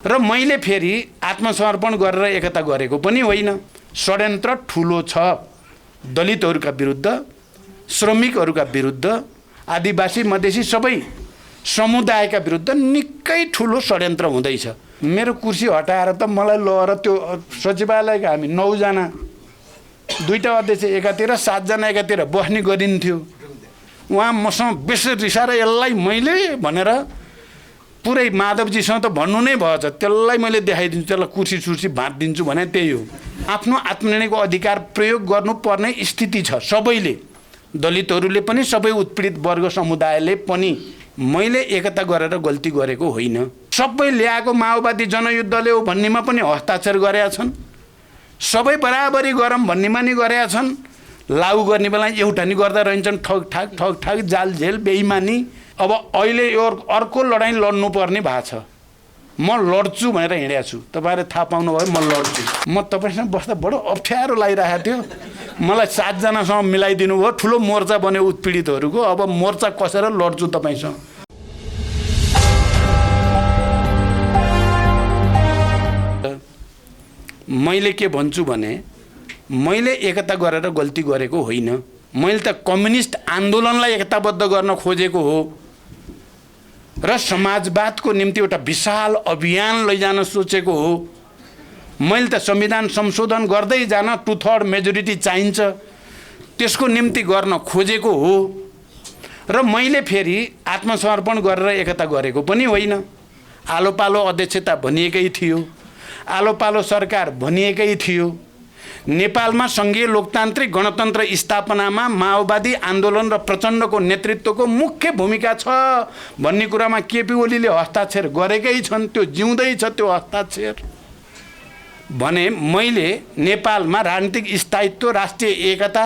र मैले फेरि आत्मसमर्पण गरेर एकता गरेको पनि होइन। षड्यन्त्र ठुलो छ दलितहरूका विरुद्ध, श्रमिकहरूका विरुद्ध, आदिवासी मधेसी सबै समुदायका विरुद्ध निकै ठुलो षड्यन्त्र हुँदैछ। मेरो कुर्सी हटाएर त मलाई लगेर त्यो सचिवालयका हामी 9 जना, 2टा अध्यक्ष एकातिर 7 जना एकातिर बस्ने गरिन्थ्यो। उहाँ मसँग बेसी रिसाएर यसलाई मैले भनेर पुरै माधवजीसँग त भन्नु नै भएछ, त्यसलाई मैले देखाइदिन्छु, त्यसलाई कुर्सी सुर्सी बाँधिदिन्छु भने त्यही हो। आफ्नो आत्मनिर्णयको अधिकार प्रयोग गर्नुपर्ने स्थिति छ सबैले, दलितहरूले पनि, सबै उत्पीडित वर्ग समुदायले पनि। मैले एकता गरेर गल्ती गरेको होइन। सबै ल्याएको माओवादी जनयुद्धले हो भन्नेमा पनि हस्ताक्षर गरेका छन्, सबै बराबरी गरौँ भन्नेमा नि गरेका छन्। लागू गर्ने बेला एउटा नि गर्दा रहन्छन्, ठग ठाक जाल झेल बेइमानी। अब अहिले यो अर्को लडाइँ लड्नुपर्ने भएको छ। म लड्छु भनेर हिँडेको छु, तपाईँहरूले थाहा पाउनुभयो। म लड्छु। म तपाईँसँग बस्दा बडो अप्ठ्यारो लागिरहेको थियो। मलाई 7 जनासँग मिलाइदिनु भयो, ठुलो मोर्चा बन्यो उत्पीडितहरूको। अब मोर्चा कसेर लड्छु तपाईँसँग। मैले के भन्छु भने मैले एकता गरेर गल्ती गरेको होइन। मैले त कम्युनिस्ट आन्दोलनलाई एकताबद्ध गर्न खोजेको हो र समाजवादको निम्ति एउटा विशाल अभियान लैजान सोचेको हो। मैले त संविधान संशोधन गर्दै जान 2/3 मेजोरिटी चाहिन्छ, त्यसको निम्ति गर्न खोजेको हो। र मैले फेरि आत्मसमर्पण गरेर एकता गरेको पनि होइन। आलो पालो अध्यक्षता भनिएकै थियो, आलो पालो सरकार भनिएकै थियो। नेपालमा सङ्घीय लोकतान्त्रिक गणतन्त्र स्थापनामा माओवादी आन्दोलन र प्रचण्डको नेतृत्वको मुख्य भूमिका छ भन्ने कुरामा केपी ओलीले हस्ताक्षर गरेकै छन्। त्यो जिउँदै छ त्यो हस्ताक्षर। भने मैले नेपालमा राजनीतिक स्थायित्व, राष्ट्रिय एकता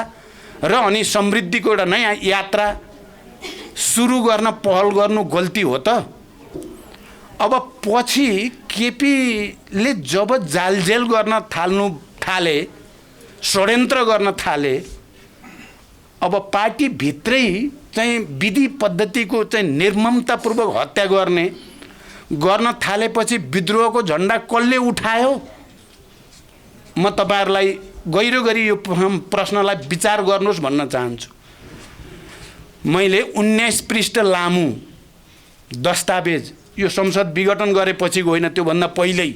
र अनि समृद्धिको एउटा नयाँ यात्रा सुरु गर्न पहल गर्नु गल्ती हो त। अब पछि केपीले जब जालजेल गर्न थाले, षड्यन्त्र गर्न थाले, अब पार्टी भित्रै चाहिँ विधि पद्धतिको चाहिँ निर्ममतापूर्वक हत्या गर्न थालेपछि विद्रोहको झन्डा कसले उठायो? म तपाईहरुलाई गहिरो गरी यो प्रश्नलाई विचार गर्नुहोस् भन्न चाहन्छु। मैले 19 पृष्ठ लामो दस्तावेज यो संसद विघटन गरेपछिको होइन, त्योभन्दा पहिल्यै।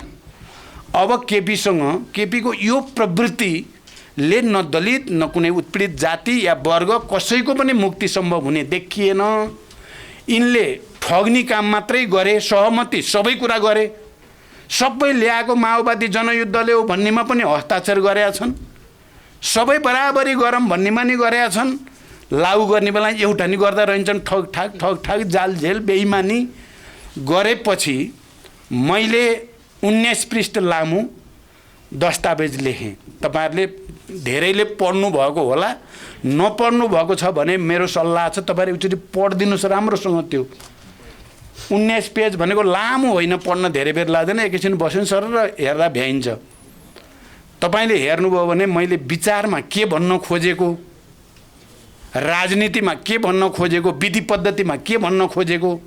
अब केपीको यो प्रवृत्तिले न दलित न कुनै उत्पीडित जाति या वर्ग कसैको पनि मुक्ति सम्भव हुने देखिएन। यिनले ठग्ने काम मात्रै गरे, सहमति सबै कुरा गरे। सबै ल्याएको माओवादी जनयुद्धले हो भन्नेमा पनि हस्ताक्षर गरेका छन्, सबै बराबरी गरौँ भन्नेमा नि गरेका छन्। लागू गर्ने बेला एउटा नि गर्दा रहन्छन्, ठग ठाक जाल झेल बेइमानी गरेपछि मैले 19 पृष्ठ लामो दस्तावेज लेखेँ। तपाईहरुले धेरैले पढ्नु भएको होला, नपढ्नु भएको छ भने मेरो सल्लाह छ तपाईहरु एकचोटि पढ्दिनुस् राम्रोसँग। त्यो 19 पेज भनेको लामो होइन, पढ्न धेरै बेर लाग्दैन, एकैछिन बस्नु सर र हेर्दा भ्याइन्छ। तपाईले हेर्नुभयो भने मैले विचारमा के भन्न खोजेको, राजनीतिमा के भन्न खोजेको, विधि पद्धतिमा के भन्न खोजेको,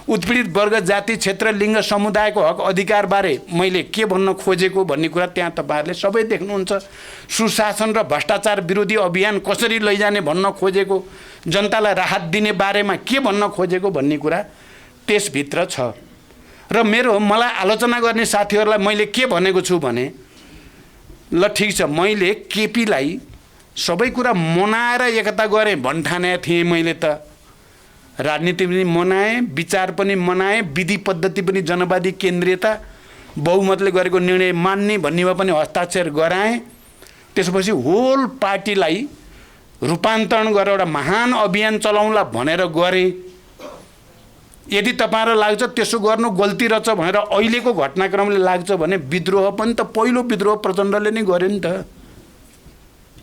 उत्पीडित वर्ग जाति क्षेत्र लिङ्ग समुदायको हक अधिकार बारे मैले के भन्न खोजेको भन्ने कुरा त्यहाँ तपाईहरुले सबै देख्नुहुन्छ। सुशासन र भ्रष्टाचार विरोधी अभियान कसरी लैजाने भन्न खोजेको, जनतालाई राहत दिने बारेमा के भन्न खोजेको भन्ने कुरा त्यसभित्र छ। र मलाई आलोचना गर्ने साथीहरूलाई मैले के भनेको छु भने, ल ठिक छ, मैले केपीलाई सबै कुरा मनाएर एकता गरेँ भन्ठाने थिएँ। मैले त राजनीति पनि मनाएँ, विचार पनि मनाएँ, विधि पद्धति पनि जनवादी केन्द्रीयता, बहुमतले गरेको निर्णय मान्ने भन्नेमा पनि हस्ताक्षर गराएँ। त्यसपछि होल पार्टीलाई रूपान्तरण गरेर एउटा महान अभियान चलाउँला भनेर गरेँ। यदि तपाईहरुलाई लाग्छ त्यसो गर्नु गल्ती रहेछ भनेर अहिलेको घटनाक्रमले लाग्छ भने विद्रोह पनि त पहिलो विद्रोह प्रचण्डले नै गर्यो नि त।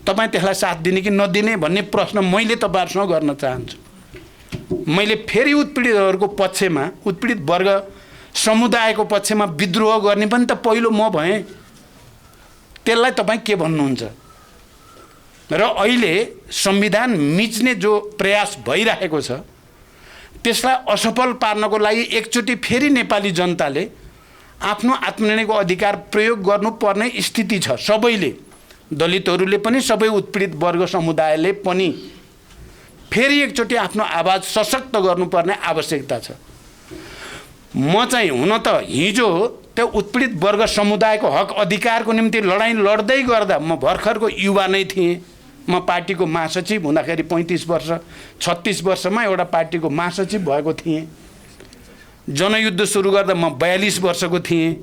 तपाई त्यसलाई साथ दिने कि नदिने भन्ने प्रश्न मैले तपाईहरुसँग गर्न चाहन्छु। मैले फेरि उत्पीडितहरूको पक्षमा, उत्पीडित वर्ग समुदायको पक्षमा विद्रोह गर्ने पनि त पहिलो म भएँ। त्यसलाई तपाई के भन्नुहुन्छ? र अहिले संविधान मिच्ने जो प्रयास भइरहेको छ त्यसलाई असफल पार्नको लागि एकचोटि फेरि नेपाली जनताले आफ्नो आत्मनिर्णयको अधिकार प्रयोग गर्नुपर्ने स्थिति छ सबैले, दलितहरूले पनि, सबै उत्पीडित वर्ग समुदायले पनि फेरि एकचोटि आफ्नो आवाज सशक्त गर्नुपर्ने आवश्यकता छ। म चाहिँ हुन त हिजो त्यो उत्पीडित वर्ग समुदायको हक अधिकारको निम्ति लडाईँ लड्दै गर्दा म भर्खरको युवा नै थिएँ। म पार्टीको महासचिव हुँदाखेरि 35 वर्ष 36 वर्षमा एउटा पार्टीको महासचिव भएको थिएँ। जनयुद्ध सुरु गर्दा म 42 वर्षको थिएँ।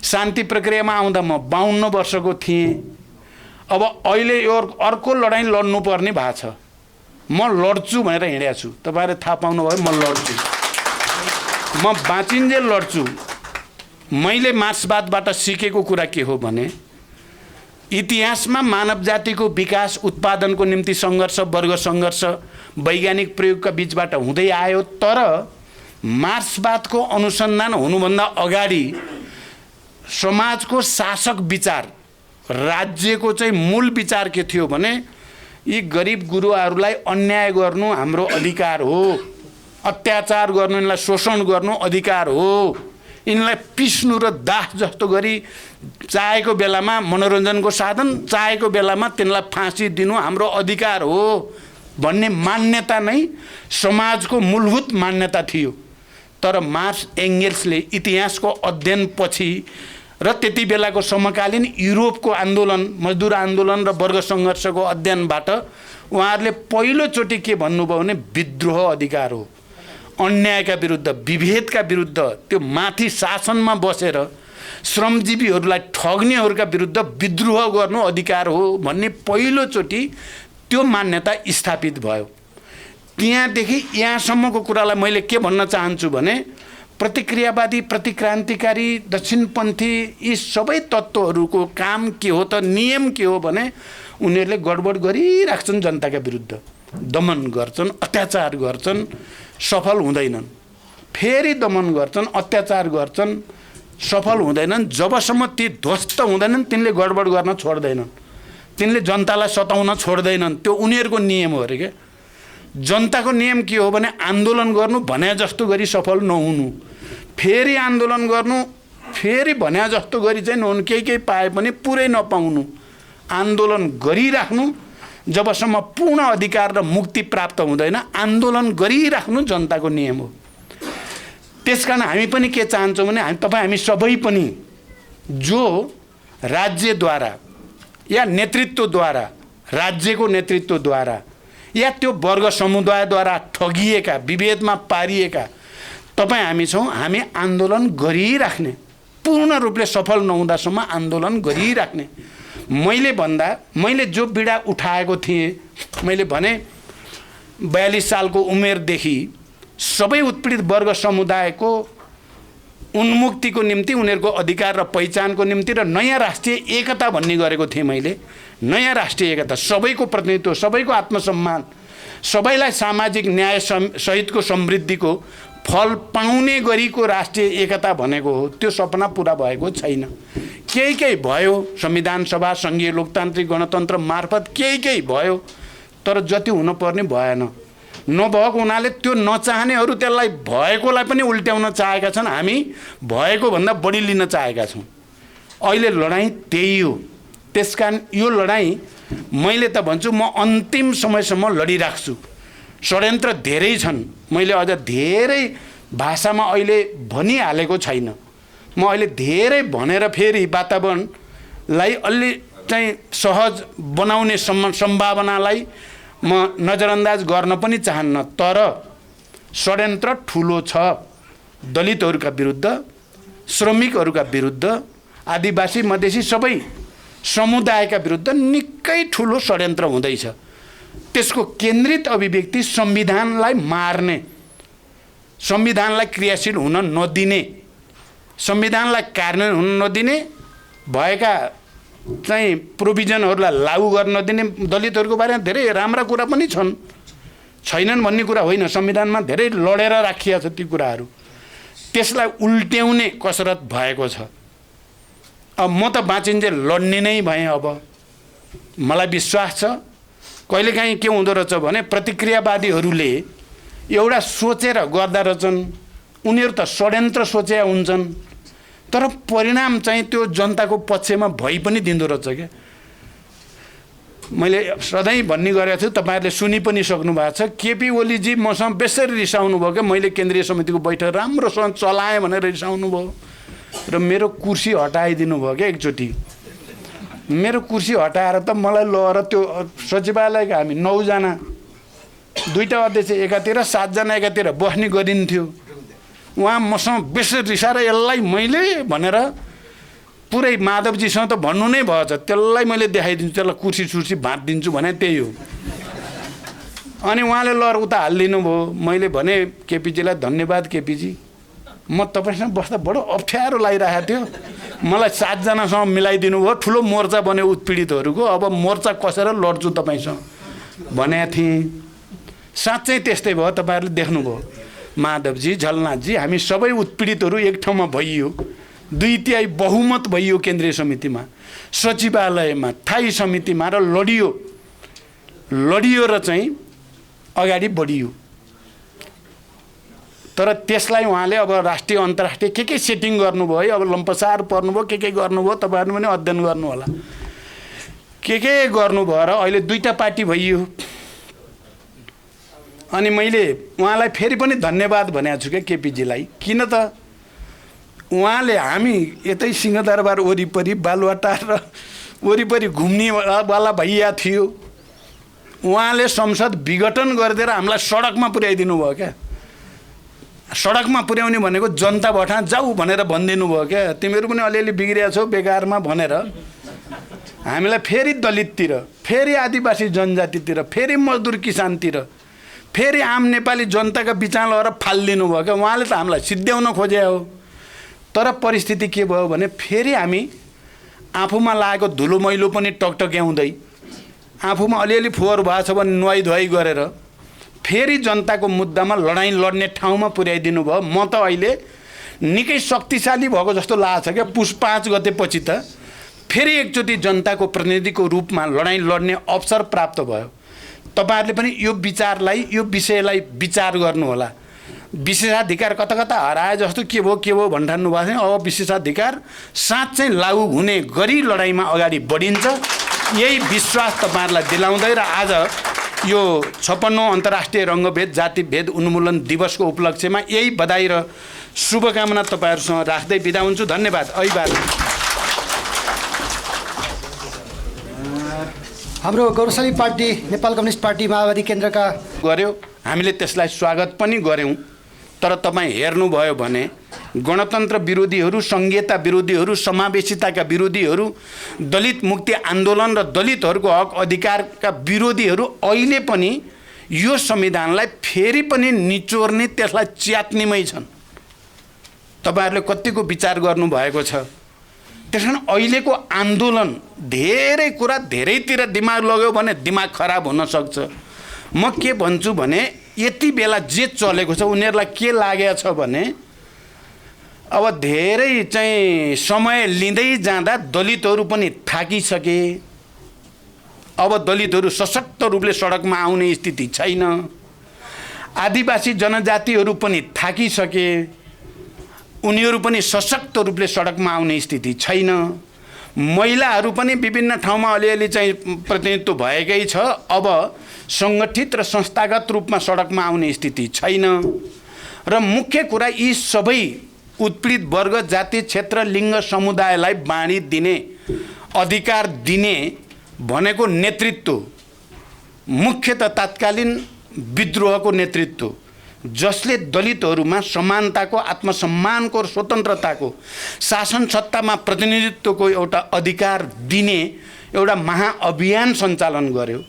शान्ति प्रक्रियामा आउँदा म 52 वर्षको थिएँ। अब अहिले यो अर्को लडाईँ लड्नुपर्ने भएको छ। म लड्छु भनेर हिँडेको छु। तपाईँहरूले थाहा पाउनुभयो, म लड्छु, म बाँचिन्जेल लड्छु। मैले मार्क्सवादबाट सिकेको कुरा के हो भने इतिहासमा मानव जातिको विकास उत्पादनको निम्ति सङ्घर्ष, वर्ग सङ्घर्ष, वैज्ञानिक प्रयोगका बीचबाट हुँदै आयो। तर मार्क्सवादको अनुसन्धान हुनुभन्दा अगाडि समाजको शासक विचार, राज्यको चाहिँ मूल विचार के थियो भने यी गरिब गुरुवाहरूलाई अन्याय गर्नु हाम्रो अधिकार हो, अत्याचार गर्नु, यिनलाई शोषण गर्नु अधिकार हो, यिनलाई पिस्नु र दाह जस्तो गरी चाहेको बेलामा मनोरञ्जनको साधन, चाहेको बेलामा तिनलाई फाँसी दिनु हाम्रो अधिकार हो भन्ने मान्यता नै समाजको मूलभूत मान्यता थियो। तर मार्क्स एङ्गेल्सले इतिहासको अध्ययनपछि र त्यति बेलाको समकालीन युरोपको आन्दोलन, मजदुर आन्दोलन र वर्ग सङ्घर्षको अध्ययनबाट उहाँहरूले पहिलोचोटि के भन्नुभयो भने विद्रोह अधिकार हो, अन्यायका विरुद्ध, विभेदका विरुद्ध, त्यो माथि शासनमा बसेर श्रमजीवीहरूलाई ठग्नेहरूका विरुद्ध विद्रोह गर्नु अधिकार हो भन्ने पहिलोचोटि त्यो मान्यता स्थापित भयो। त्यहाँदेखि यहाँसम्मको कुरालाई मैले के भन्न चाहन्छु भने प्रतिक्रियावादी, प्रतिक्रान्तिकारी, दक्षिणपन्थी यी सबै तत्त्वहरूको काम के हो त, नियम के हो भने उनीहरूले गडबड गरिराख्छन्, जनताका विरुद्ध दमन गर्छन्, अत्याचार गर्छन्, सफल हुँदैनन्, फेरि दमन गर्छन्, अत्याचार गर्छन्, सफल हुँदैनन्। जबसम्म ती ध्वस्त हुँदैनन् तिनले गडबड गर्न छोड्दैनन्, तिनले जनतालाई सताउन छोड्दैनन्। त्यो उनीहरूको नियम हो अरे क्या। जनताको नियम के हो भने आन्दोलन गर्नु, भने जस्तो गरी सफल नहुनु, फेरि आन्दोलन गर्नु, फेरि भने जस्तो गरी चाहिँ नहुनु, केही पाए पनि पुरै नपाउनु, आन्दोलन गरिराख्नु जबसम्म पूर्ण अधिकार र मुक्ति प्राप्त हुँदैन, आन्दोलन गरिराख्नु जनताको नियम हो। त्यसकारण हामी पनि के चाहन्छौँ भने हामी सबै पनि जो राज्यद्वारा या नेतृत्वद्वारा, राज्यको नेतृत्वद्वारा या त्यो वर्ग समुदायद्वारा ठगिएका, विभेदमा पारिएका हामी छौँ। हामी आन्दोलन गरिराख्ने, पूर्ण रूपले सफल नहुँदासम्म आन्दोलन गरिराख्ने। मैले जो पीडा उठाएको थिएँ, मैले भने 42 सालको उमेरदेखि सबै उत्पीडित वर्ग समुदायको उन्मुक्तिको निम्ति, उनीहरूको अधिकार र पहिचानको निम्ति र नयाँ राष्ट्रिय एकता भन्ने गरेको थिएँ मैले। नयाँ राष्ट्रिय एकता, सबैको प्रतिनिधित्व, सबैको आत्मसम्मान, सबैलाई सामाजिक न्याय सहितको समृद्धिको फल पाउने गरीको राष्ट्रिय एकता भनेको हो। त्यो सपना पुरा भएको छैन। केही भयो, संविधान सभा, सङ्घीय लोकतान्त्रिक गणतन्त्र मार्फत केही भयो, तर जति हुनुपर्ने भएन। नभएको हुनाले त्यो नचाहनेहरू त्यसलाई भएकोलाई पनि उल्ट्याउन चाहेका छन्। हामी भएको भन्दा बढी लिन चाहेका छौँ। अहिले लडाईँ त्यही हो। त्यसकारण यो लडाईँ मैले त भन्छु म अन्तिम समयसम्म लडिराख्छु। षड्यन्त्र धेरै छन्, मैले अझ धेरै भाषामा अहिले भनिहालेको छैन। म अहिले धेरै भनेर फेरि वातावरणलाई अलि चाहिँ सहज बनाउने सम्भावनालाई म नजरअन्दाज गर्न पनि चाहन्न। तर षड्यन्त्र ठुलो छ, दलितहरूका विरुद्ध, श्रमिकहरूका विरुद्ध, आदिवासी मधेसी सबै समुदायका विरुद्ध निकै ठुलो षड्यन्त्र हुँदैछ। त्यसको केन्द्रित अभिव्यक्ति संविधानलाई मार्ने, संविधानलाई क्रियाशील हुन नदिने, संविधानलाई कार्यान्वयन हुन नदिने, भएका चाहिँ प्रोभिजनहरूलाई लागू गर्न नदिने। दलितहरूको बारेमा धेरै राम्रा कुरा पनि छन्, छैनन् भन्ने कुरा होइन। संविधानमा धेरै लडेर राखिएको छ ती कुराहरू। त्यसलाई उल्ट्याउने कसरत भएको छ। अब म त बाँचिन्जेल लड्ने नै भएँ। अब मलाई विश्वास छ कहिलेकाहीँ के हुँदो रहेछ भने प्रतिक्रियावादीहरूले एउटा सोचेर गर्दा रहेछन्। उनीहरू त षड्यन्त्र सोचेका हुन्छन्। तर परिणाम चाहिँ त्यो जनताको पक्षमा भइ पनि दिँदो रहेछ क्या। मैले सधैँ भन्ने गरेको छु, तपाईँहरूले सुनि पनि सक्नु भएको छ। केपी ओलीजी मसँग बेसरी रिसाउनु भयो क्या, मैले केन्द्रीय समितिको बैठक राम्रोसँग चलाएँ भनेर रिसाउनु भयो र मेरो कुर्सी हटाइदिनु भयो क्या। एकचोटि मेरो कुर्सी हटाएर त मलाई लगेर त्यो सचिवालयका हामी 9 जना, 2टा अध्यक्ष एकातिर 7 जना एकातिर बस्ने गरिन्थ्यो। उहाँ मसँग बेसरी रिसाएर यसलाई मैले भनेर पुरै माधवजीसँग त भन्नु नै भएछ, त्यसलाई मैले देखाइदिन्छु, त्यसलाई कुर्सी सुर्सी भाँचिदिन्छु भने त्यही हो। अनि उहाँले लहर उता हालिदिनु भयो। मैले भने केपीजीलाई धन्यवाद केपीजी, म तपाईँसँग बस्दा बडो अप्ठ्यारो लागिरहेको थियो, मलाई 7 जनासँग मिलाइदिनु भयो, ठुलो मोर्चा बन्यो उत्पीडितहरूको, अब मोर्चा कसेर लड्छु तपाईँसँग भनेको थिएँ। साँच्चै त्यस्तै भयो, तपाईँहरूले देख्नुभयो। माधवजी, झलनाथजी, हामी सबै उत्पीडितहरू एक ठाउँमा भइयो, 2/3 बहुमत भइयो केन्द्रीय समितिमा, सचिवालयमा, स्थायी समितिमा र लडियो र चाहिँ अगाडि बढियो। तर त्यसलाई उहाँले अब राष्ट्रिय अन्तर्राष्ट्रिय के सेटिङ गर्नुभयो है, अब लम्पसार पर्नुभयो, के गर्नुभयो, तपाईँहरू पनि अध्ययन गर्नु होला, के गर्नुभयो र अहिले 2टा पार्टी भइयो। अनि मैले उहाँलाई फेरि पनि धन्यवाद भनेको छु क्या केपीजीलाई। किन त उहाँले हामी यतै सिंहदरबार वरिपरि बालुवाटार र वरिपरि घुम्नेवाला भइया थियो, उहाँले संसद विघटन गरिदिएर हामीलाई सडकमा पुर्याइदिनु भयो क्या। सडकमा पुर्याउने भनेको जनता भठा जाऊ भनेर भनिदिनु भयो क्या, तिमीहरू पनि अलिअलि बिग्रिया छौ बेकारमा भनेर हामीलाई फेरि दलिततिर, फेरि आदिवासी जनजातितिर, फेरि मजदुर किसानतिर, फेरि आम नेपाली जनताका बिचमा लगेर फालिदिनु भयो क्या। उहाँले त हामीलाई सिद्ध्याउन खोजे हो। तर परिस्थिति के भयो भने फेरि हामी आफूमा लागेको धुलो मैलो पनि टकटक्याउँदै, आफूमा अलिअलि फोहोर भएको छ भने नुहाई धुवाई गरेर फेरि जनताको मुद्दामा लडाइँ लड्ने ठाउँमा पुर्याइदिनु भयो। म त अहिले निकै शक्तिशाली भएको जस्तो लाग्छ क्या। पुस 5 गतेपछि त फेरि एकचोटि जनताको प्रतिनिधिको रूपमा लडाइँ लड्ने अवसर प्राप्त भयो। तपाईँहरूले पनि यो विचारलाई, यो विषयलाई विचार गर्नु होला। विशेषाधिकार कता कता हराए जस्तो के भयो भन्ठान्नु भएको थियो। अब विशेषाधिकार साँच्चै लागू हुने गरी लडाइँमा अगाडि बढिन्छ, यही विश्वास तपाईँहरूलाई दिलाउँदै र आज यो 56औं अन्तर्राष्ट्रिय रङ्गभेद जातिभेद उन्मूलन दिवसको उपलक्ष्यमा यही बधाई र शुभकामना तपाईँहरूसँग राख्दै बिदा हुन्छु। धन्यवाद। अभिवादन। हाम्रो गौरवशाली पार्टी नेपाल कम्युनिस्ट पार्टी माओवादी केन्द्रका गर्यो, हामीले त्यसलाई स्वागत पनि गर्यौँ। तर तपाईँ हेर्नुभयो भने गणतन्त्र विरोधीहरू, संघीयता विरोधीहरू, समावेशिताका विरोधीहरू, दलित मुक्ति आन्दोलन र दलितहरूको हक अधिकारका विरोधीहरू अहिले पनि यो संविधानलाई फेरि पनि निचोर्ने, त्यसलाई च्यात्नेमै छन्। तपाईँहरूले कतिको विचार गर्नुभएको छ। त्यसकारण अहिलेको आन्दोलन धेरै कुरा धेरैतिर दिमाग लाग्यो भने दिमाग खराब हुन सक्छ। म के भन्छु भने यति बेला जे चलेको छ उनीहरूलाई के लागेको छ भने अब धेरै चाहिँ समय लिँदै जाँदा दलितहरू पनि थाकिसके। अब दलितहरू सशक्त रूपले सडकमा आउने स्थिति छैन। आदिवासी जनजातिहरू पनि थाकिसके, उनीहरू पनि सशक्त रूपले सडकमा आउने स्थिति छैन। महिलाहरू पनि विभिन्न ठाउँमा अलिअलि चाहिँ प्रतिनिधित्व भएकै छ, अब सङ्गठित र संस्थागत रूपमा सडकमा आउने स्थिति छैन। र मुख्य कुरा यी सबै उत्पीडित वर्ग, जाति, क्षेत्र, लिङ्ग, समुदायलाई बाँडी दिने, अधिकार दिने भनेको नेतृत्व मुख्यतः तात्कालीन विद्रोहको नेतृत्व, जसले दलितहरूमा समानताको, आत्मसम्मानको र स्वतन्त्रताको, शासन सत्तामा प्रतिनिधित्वको एउटा अधिकार दिने एउटा महाअभियान सञ्चालन गर्यो।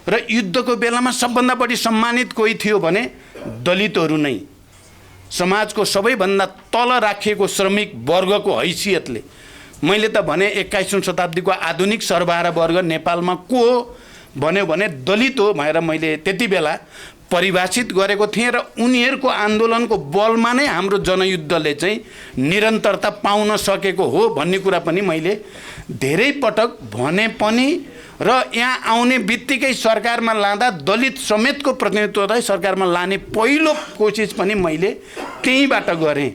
र युद्धको बेलामा सबभन्दा बढी सम्मानित कोही थियो भने दलितहरू नै। समाजको सबैभन्दा तल राखिएको श्रमिक वर्गको हैसियतले मैले त भने 21औं शताब्दीको आधुनिक सर्वहारा वर्ग नेपालमा को हो भन्यो भने दलित हो भनेर मैले त्यति बेला परिभाषित गरेको थिएँ। र उनीहरूको आन्दोलनको बलमा नै हाम्रो जनयुद्धले चाहिँ निरन्तरता पाउन सकेको हो भन्ने कुरा पनि मैले धेरै पटक भने पनि। र यहाँ आउने बित्तिकै सरकारमा लाँदा दलित समेतको प्रतिनिधित्वलाई सरकारमा लाने पहिलो कोसिस पनि मैले त्यहीँबाट गरेँ।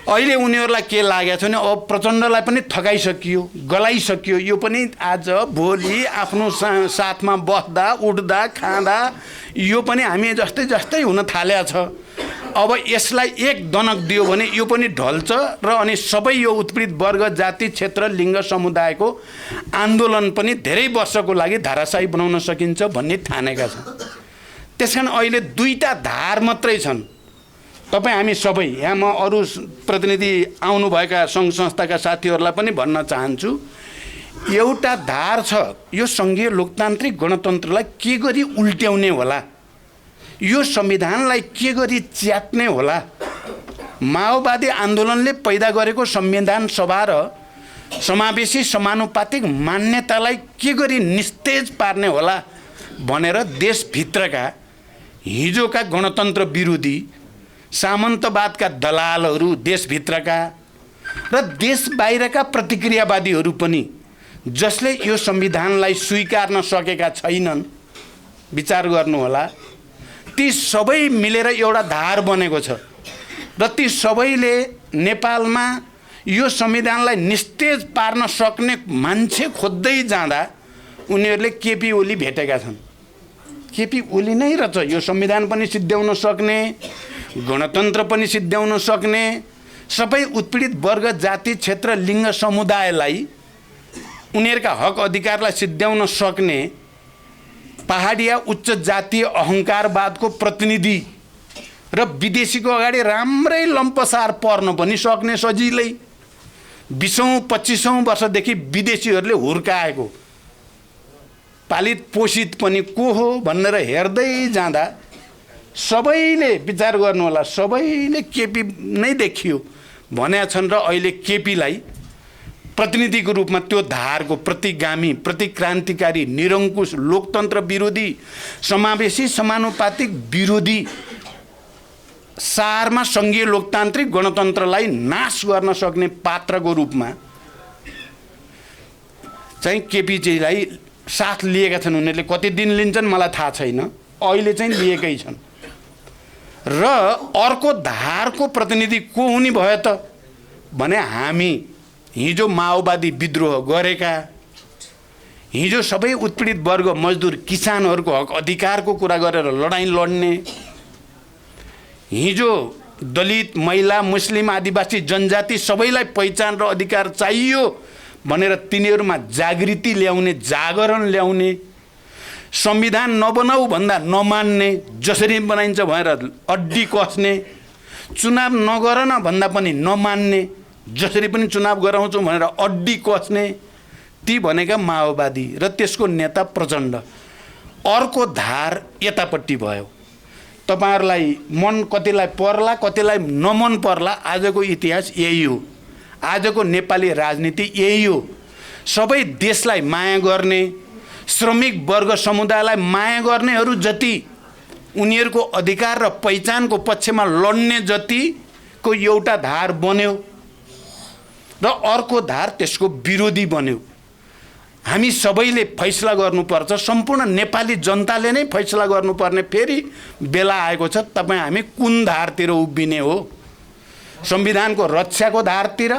अहिले उनीहरूलाई के लागेको छ भने अब प्रचण्डलाई पनि थकाइसकियो, गलाइसकियो। यो पनि आज भोलि आफ्नो साथमा बस्दा उठ्दा खाँदा यो पनि हामी जस्तै जस्तै हुन थालेको छ। अब यसलाई एक दनक दियो भने यो पनि ढल्छ र अनि सबै यो उत्पीडित वर्ग, जाति, क्षेत्र, लिङ्ग, समुदायको आन्दोलन पनि धेरै वर्षको लागि धाराशाही बनाउन सकिन्छ भन्ने ठानेका छन्। त्यसकारण अहिले दुईटा धार मात्रै छन्। तपाईँ हामी सबै यहाँ, म अरू प्रतिनिधि आउनुभएका सङ्घ संस्थाका साथीहरूलाई पनि भन्न चाहन्छु, एउटा धार छ, यो सङ्घीय लोकतान्त्रिक गणतन्त्रलाई के गरी उल्ट्याउने होला, यो संविधानलाई के गरी च्यात्ने होला। माओवादी आन्दोलनले पैदा गरेको संविधान सभा र समावेशी समानुपातिक मान्यतालाई के गरी निस्तेज पार्ने होला भनेर देशभित्रका हिजोका गणतन्त्र विरोधी सामन्तवादका दलालहरू, देशभित्रका र देश बाहिरका प्रतिक्रियावादीहरू पनि जसले यो संविधानलाई स्वीकार्न सकेका छैनन्, विचार गर्नुहोला। ती सबै मिलेर एउटा धार बनेको छ र ती सबैले नेपालमा यो संविधानलाई निस्तेज पार्न सक्ने मान्छे खोज्दै जाँदा उनीहरूले केपी ओली भेटेका छन्। केपी ओली नै रहेछ यो संविधान पनि सिद्ध्याउन सक्ने, गणतन्त्र पनि सिद्ध्याउन सक्ने, सबै उत्पीडित वर्ग, जाति, क्षेत्र, लिङ्ग, समुदायलाई उनीहरूका हक अधिकारलाई सिद्ध्याउन सक्ने पहाडिया उच्च जातीय अहङ्कारवादको प्रतिनिधि र विदेशीको अगाडि राम्रै लम्पसार पर्न पनि सक्ने सजिलै 20औं-25औं वर्षदेखि विदेशीहरूले हुर्काएको पालित पोषित पनि को हो भनेर हेर्दै जाँदा सबैले विचार गर्नुहोला, सबैले केपी नै देखियो भनेका छन् र अहिले केपीलाई प्रतिनिधिको रूपमा त्यो धारको प्रतिगामी, प्रतिक्रान्तिकारी, निरङ्कुश, लोकतन्त्र विरोधी, समावेशी समानुपातिक विरोधी सारमा सङ्घीय लोकतान्त्रिक गणतन्त्रलाई नाश गर्न सक्ने पात्रको रूपमा चाहिँ केपीजीलाई साथ लिएका छन्। उनीहरूले कति दिन लिन्छन् मलाई थाहा छैन, अहिले चाहिँ लिएकै छन्। र अर्को धारको प्रतिनिधि को हुने भयो त भने हामी हिजो माओवादी विद्रोह गरेका, हिजो सबै उत्पीडित वर्ग, मजदुर, किसानहरूको हक अधिकारको कुरा गरेर लडाईँ लड्ने, हिजो दलित, महिला, मुस्लिम, आदिवासी, जनजाति सबैलाई पहिचान र अधिकार चाहियो भनेर तिनीहरूमा जागृति ल्याउने, जागरण ल्याउने, संविधान नबनाऊ भन्दा नमान्ने, जसरी बनाइन्छ भनेर अड्डी कस्ने, चुनाव नगर न भन्दा पनि नमान्ने, जसरी पनि चुनाव गराउँछौँ भनेर अड्डी कस्ने, ती भनेका माओवादी र त्यसको नेता प्रचण्ड। अर्को धार यतापट्टि भयो। तपाईहरुलाई मन कतिलाई पर्ला कतिलाई नमन पर्ला, आजको इतिहास यही हो, आजको नेपाली राजनीति यही हो। सबै देशलाई माया गर्ने, श्रमिक वर्ग समुदायलाई माया गर्नेहरू जति उनीहरूको अधिकार र पहिचानको पक्षमा लड्ने जतिको एउटा धार बन्यो र अर्को धार त्यसको विरोधी बन्यो। हामी सबैले फैसला गर्नुपर्छ, सम्पूर्ण नेपाली जनताले नै फैसला गर्नुपर्ने फेरि बेला आएको छ। तपाईँ हामी कुन धारतिर उभिने हो? संविधानको रक्षाको धारतिर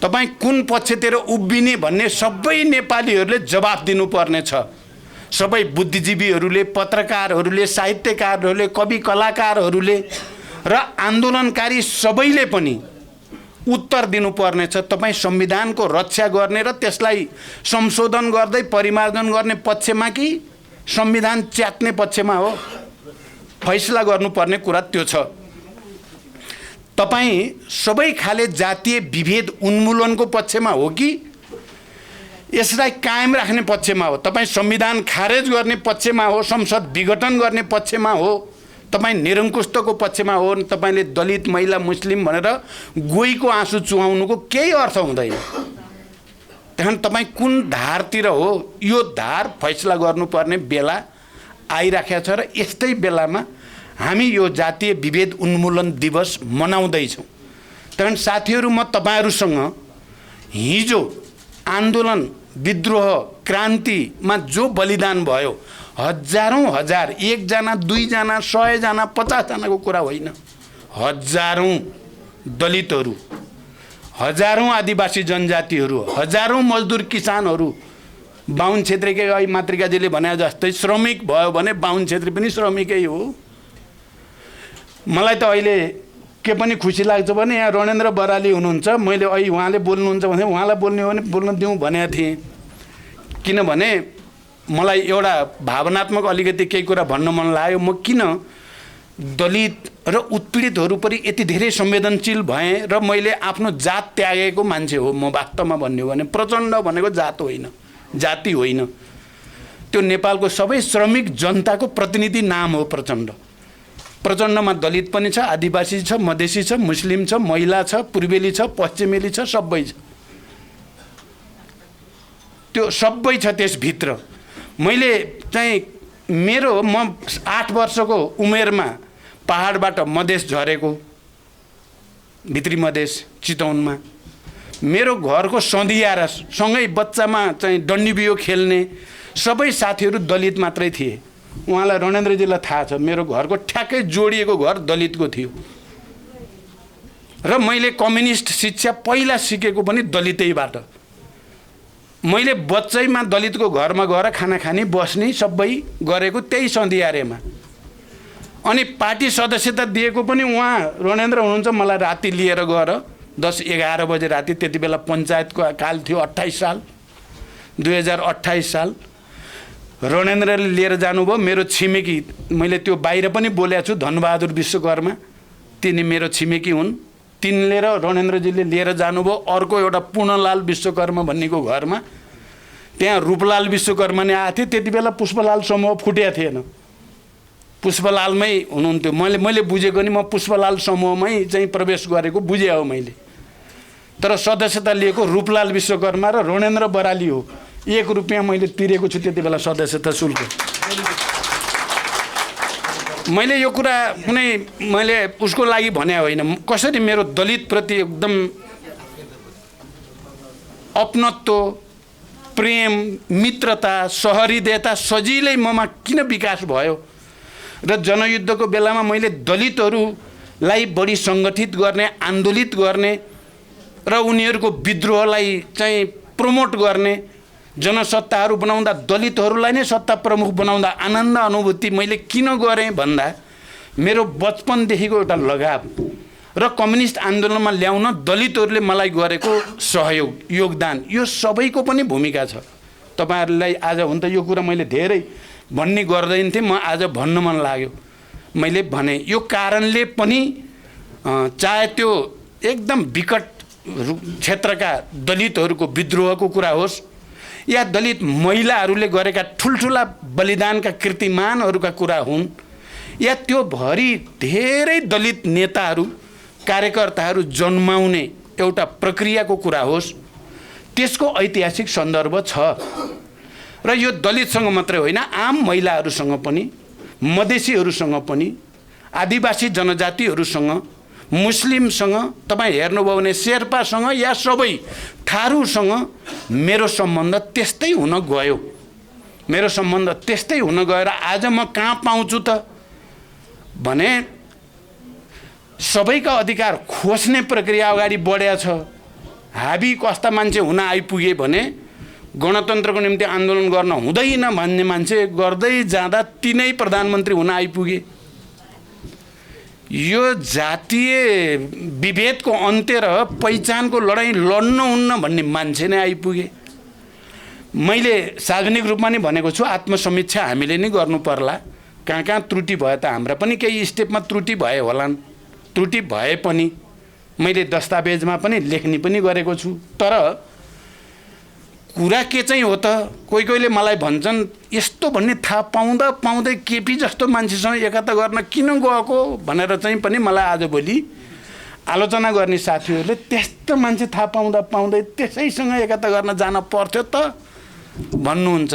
तपाईँ कुन पक्षतिर उभिने भन्ने सबै नेपालीहरूले जवाफ दिनुपर्ने छ। सबै बुद्धिजीवीहरूले, पत्रकारहरूले, साहित्यकारहरूले, कवि कलाकारहरूले र आन्दोलनकारी सबैले पनि उत्तर दिनुपर्ने छ। तपाईँ संविधानको रक्षा गर्ने र त्यसलाई संशोधन गर्दै परिमार्जन गर्ने पक्षमा कि संविधान च्यात्ने पक्षमा हो? फैसला गर्नुपर्ने कुरा त्यो छ। तपाईँ सबै खाले जातीय विभेद उन्मूलनको पक्षमा हो कि यसलाई कायम राख्ने पक्षमा हो? तपाईँ संविधान खारेज गर्ने पक्षमा हो, संसद विघटन गर्ने पक्षमा हो, तपाईँ निरङ्कुशताको पक्षमा हो? तपाईँले दलित, महिला, मुस्लिम भनेर गोईको आँसु चुहाउनुको केही अर्थ हुँदैन। त्यहाँ तपाईँ कुन धारतिर हो? यो धार फैसला गर्नुपर्ने बेला आइराखेको छ र यस्तै बेलामा हामी यो जातीय विभेद उन्मूलन दिवस मनाउँदैछौँ। त्यहाँ साथीहरू, म तपाईँहरूसँग हिजो आन्दोलन, विद्रोह, क्रान्तिमा जो बलिदान भयो हजारौँ हजार, एकजना, दुईजना, 100 जना, 50 जनाको कुरा होइन। हजारौँ दलितहरू, हजारौँ आदिवासी जनजातिहरू, हजारौँ मजदुर किसानहरू, बाहुन क्षेत्रकै अहिले मातृकाजीले भने जस्तै श्रमिक भयो भने बाहुन क्षेत्री पनि श्रमिकै हो। मलाई त अहिले के पनि खुसी लाग्छ भने यहाँ रणेन्द्र बराली हुनुहुन्छ, मैले अहिले उहाँले बोल्नुहुन्छ भने उहाँलाई बोल्ने हो भने बोल्न दिउँ भनेको थिएँ। किनभने मलाई एउटा भावनात्मक अलिकति केही कुरा भन्न मन लाग्यो। म किन दलित र उत्पीडितहरूपरि यति धेरै संवेदनशील भएँ र मैले आफ्नो जात त्यागेको मान्छे हो म। वास्तवमा भन्ने हो भने प्रचण्ड भनेको जात होइन, जाति होइन, त्यो नेपालको सबै श्रमिक जनताको प्रतिनिधि नाम हो प्रचण्ड। प्रचण्डमा दलित पनि छ, आदिवासी छ, मधेसी छ, मुस्लिम छ, महिला छ, पूर्वेली छ, पश्चिमेली छ, सबै छ। त्यो सबै छ त्यसभित्र। मैले चाहिँ म 8 वर्षको उमेरमा पहाडबाट मधेस झरेको, भित्री मधेस चितवनमा। मेरो घरको सधिया र सँगै बच्चामा चाहिँ डन्डी बियो खेल्ने सबै साथीहरू दलित मात्रै थिए। उहाँलाई रणेन्द्रजीलाई थाहा छ, मेरो घरको ठ्याक्कै जोडिएको घर दलितको थियो र मैले कम्युनिस्ट शिक्षा पहिला सिकेको पनि दलितैबाट। मैले बच्चैमा दलितको घरमा गएर खाना खाने, बस्ने सबै गरेको त्यही सन्धियारेमा। अनि पार्टी सदस्यता दिएको पनि उहाँ रणेन्द्र हुनुहुन्छ। मलाई राति लिएर गएर 10-11 बजे राति, त्यति बेला पञ्चायतको काल थियो, 28 साल 2028 साल रणेन्द्रले लिएर जानुभयो। मेरो छिमेकी, मैले त्यो बाहिर पनि बोलेको छु, धनबहादुर विश्वकर्मा, तिनी मेरो छिमेकी हुन्। तिनले र रणेन्द्रजीले लिएर जानुभयो अर्को एउटा पूर्णलाल विश्वकर्मा भन्नेको घरमा। त्यहाँ रूपलाल विश्वकर्मा नै आएको थियो। त्यति बेला पुष्पलाल समूह फुटेको थिएन, पुष्पलालमै हुनुहुन्थ्यो। मैले बुझेको नि म पुष्पलाल समूहमै चाहिँ प्रवेश गरेको बुझे हो मैले। तर सदस्यता लिएको रूपलाल विश्वकर्मा र रणेन्द्र बराली हो। 1 रुपियाँ मैले तिरेको छु त्यति बेला सदस्यता शुल्क। मैले यो कुरा कुनै मैले उसको लागि भने होइन, कसरी मेरो दलितप्रति एकदम अपनत्व, प्रेम, मित्रता, सहृदयता सजिलै ममा किन विकास भयो र जनयुद्धको बेलामा मैले दलितहरूलाई बढी सङ्गठित गर्ने, आन्दोलित गर्ने र उनीहरूको विद्रोहलाई चाहिँ प्रमोट गर्ने, जनसत्ताहरू बनाउँदा दलितहरूलाई नै सत्ता प्रमुख बनाउँदा आनन्द अनुभूति मैले किन गरेँ भन्दा मेरो बचपनदेखिको एउटा लगाव र कम्युनिस्ट आन्दोलनमा ल्याउन दलितहरूले मलाई गरेको सहयोग, योगदान, यो सबैको पनि भूमिका छ। तपाईँहरूलाई आज हुन त यो कुरा मैले धेरै भन्ने गर्दैन थिएँ, म आज भन्न मन लाग्यो, मैले भने। यो कारणले पनि चाहे त्यो एकदम विकट क्षेत्रका दलितहरूको विद्रोहको कुरा होस् या दलित महिलाहरूले गरेका ठुल्ठुला बलिदानका कीर्तिमानहरूका कुरा हुन् या त्यो भरि धेरै दलित नेताहरू, कार्यकर्ताहरू जन्माउने एउटा प्रक्रियाको कुरा होस्, त्यसको ऐतिहासिक सन्दर्भ छ। र यो दलितसँग मात्रै होइन, आम महिलाहरूसँग पनि, मधेसीहरूसँग पनि, आदिवासी जनजातिहरूसँग, मुस्लिमसँग, तपाईँ हेर्नुभयो भने शेर्पासँग या सबै थारूसँग मेरो सम्बन्ध त्यस्तै हुन गयो। मेरो सम्बन्ध त्यस्तै हुन गएर आज म कहाँ पाउँछु त भने सबैका अधिकार खोज्ने प्रक्रिया अगाडि बढेको छ। हाबी कस्ता मान्छे हुन आइपुगे भने गणतन्त्रको निम्ति आन्दोलन गर्न हुँदैन भन्ने मान्छे गर्दै जाँदा तिनै प्रधानमन्त्री हुन आइपुगे। यो जातीय विभेदको अन्त्य र पहिचानको लडाईँ लड्न हुन्न भन्ने मान्छे नै आइपुगे। मैले सार्वजनिक रूपमा नै भनेको छु, आत्मसमीक्षा हामीले नै गर्नु पर्ला। कहाँ कहाँ त्रुटि भयो त हाम्रा पनि केही स्टेपमा त्रुटि भए होलान्। त्रुटि भए पनि मैले दस्तावेजमा पनि लेख्ने पनि गरेको छु। तर कुरा के चाहिँ हो त, कोही कोहीले मलाई भन्छन् यस्तो भन्ने थाहा पाउँदा पाउँदै केपी जस्तो मान्छेसँग एकता गर्न किन गएको भनेर चाहिँ पनि मलाई आजभोलि आलोचना गर्ने साथीहरूले त्यस्तो मान्छे थाहा पाउँदा पाउँदै त्यसैसँग एकता गर्न जान पर्थ्यो त भन्नुहुन्छ।